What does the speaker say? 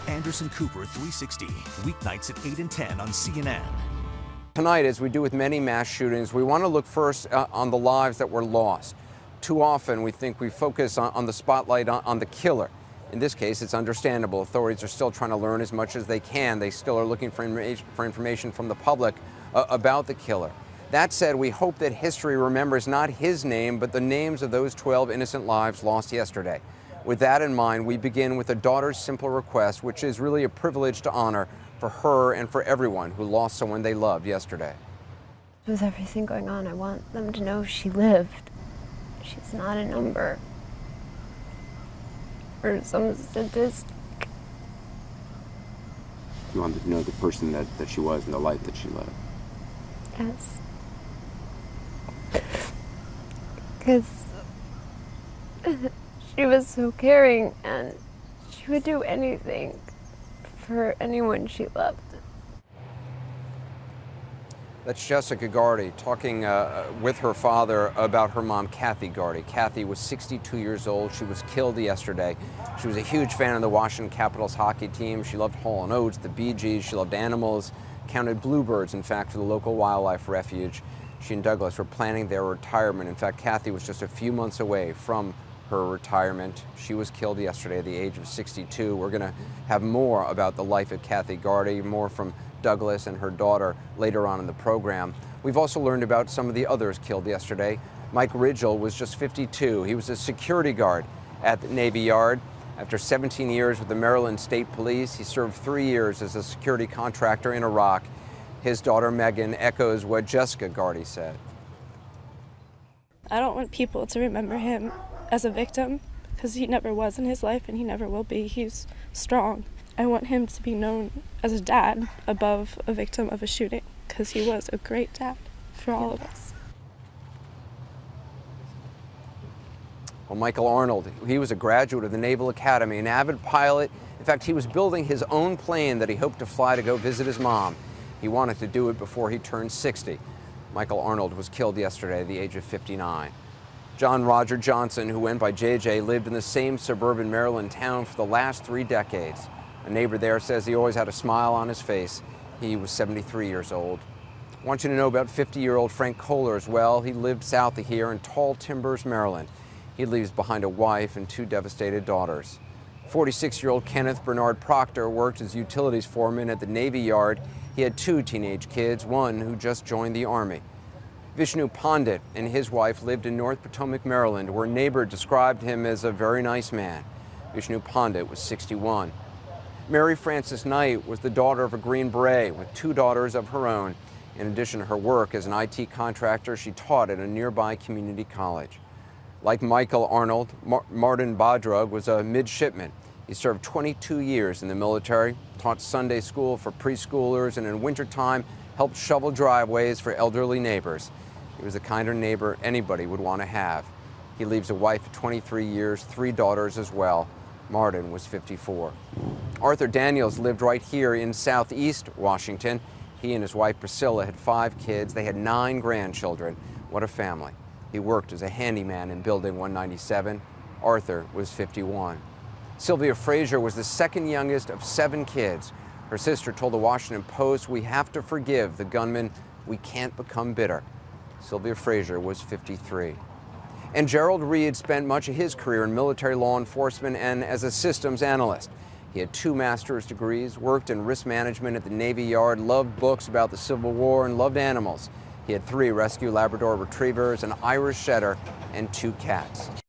Anderson Cooper 360, weeknights at 8 and 10 on CNN. Tonight, as we do with many mass shootings, we want to look first on the lives that were lost. Too often, we think we focus on the spotlight on the killer. In this case, it's understandable. Authorities are still trying to learn as much as they can. They still are looking for information from the public about the killer. That said, we hope that history remembers not his name, but the names of those 12 innocent lives lost yesterday. With that in mind, we begin with a daughter's simple request, which is really a privilege to honor for her and for everyone who lost someone they loved yesterday. With everything going on, I want them to know she lived. She's not a number or some statistic. You want them to know the person that she was and the life that she lived. Yes. Because she was so caring and she would do anything for anyone she loved. That's Jessica Gardy talking with her father about her mom, Kathy Gardy. Kathy was 62 years old. She was killed yesterday. She was a huge fan of the Washington Capitals hockey team. She loved Hall & Oates, the Bee Gees. She loved animals, counted bluebirds, in fact, for the local wildlife refuge. She and Douglas were planning their retirement. In fact, Kathy was just a few months away from her retirement. She was killed yesterday at the age of 62. We're going to have more about the life of Kathy Gardy, more from Douglas and her daughter later on in the program. We've also learned about some of the others killed yesterday. Mike Ridgel was just 52. He was a security guard at the Navy Yard. After 17 years with the Maryland State Police, he served 3 years as a security contractor in Iraq. His daughter Megan echoes what Jessica Gardy said. I don't want people to remember him as a victim because he never was in his life and he never will be. He's strong. I want him to be known as a dad above a victim of a shooting because he was a great dad for all of us. Well, Michael Arnold, he was a graduate of the Naval Academy, an avid pilot. In fact, he was building his own plane that he hoped to fly to go visit his mom. He wanted to do it before he turned 60. Michael Arnold was killed yesterday at the age of 59. John Roger Johnson, who went by JJ, lived in the same suburban Maryland town for the last 3 decades. A neighbor there says he always had a smile on his face. He was 73 years old. I want you to know about 50-year-old Frank Kohler as well. He lived south of here in Tall Timbers, Maryland. He leaves behind a wife and 2 devastated daughters. 46-year-old Kenneth Bernard Proctor worked as utilities foreman at the Navy Yard. He had 2 teenage kids, one who just joined the Army. Vishnu Pandit and his wife lived in North Potomac, Maryland, where a neighbor described him as a very nice man. Vishnu Pandit was 61. Mary Frances Knight was the daughter of a Green Beret with 2 daughters of her own. In addition to her work as an IT contractor, she taught at a nearby community college. Like Michael Arnold, Martin Bodrug was a midshipman. He served 22 years in the military, taught Sunday school for preschoolers, and in wintertime helped shovel driveways for elderly neighbors. He was the kind of neighbor anybody would want to have. He leaves a wife of 23 years, 3 daughters as well. Martin was 54. Arthur Daniels lived right here in southeast Washington. He and his wife Priscilla had 5 kids. They had 9 grandchildren. What a family. He worked as a handyman in Building 197. Arthur was 51. Sylvia Frazier was the second youngest of 7 kids. Her sister told the Washington Post, "We have to forgive the gunman. We can't become bitter." Sylvia Frazier was 53. And Gerald Reed spent much of his career in military law enforcement and as a systems analyst. He had 2 master's degrees, worked in risk management at the Navy Yard, loved books about the Civil War, and loved animals. He had 3 rescue Labrador retrievers, an Irish setter, and 2 cats.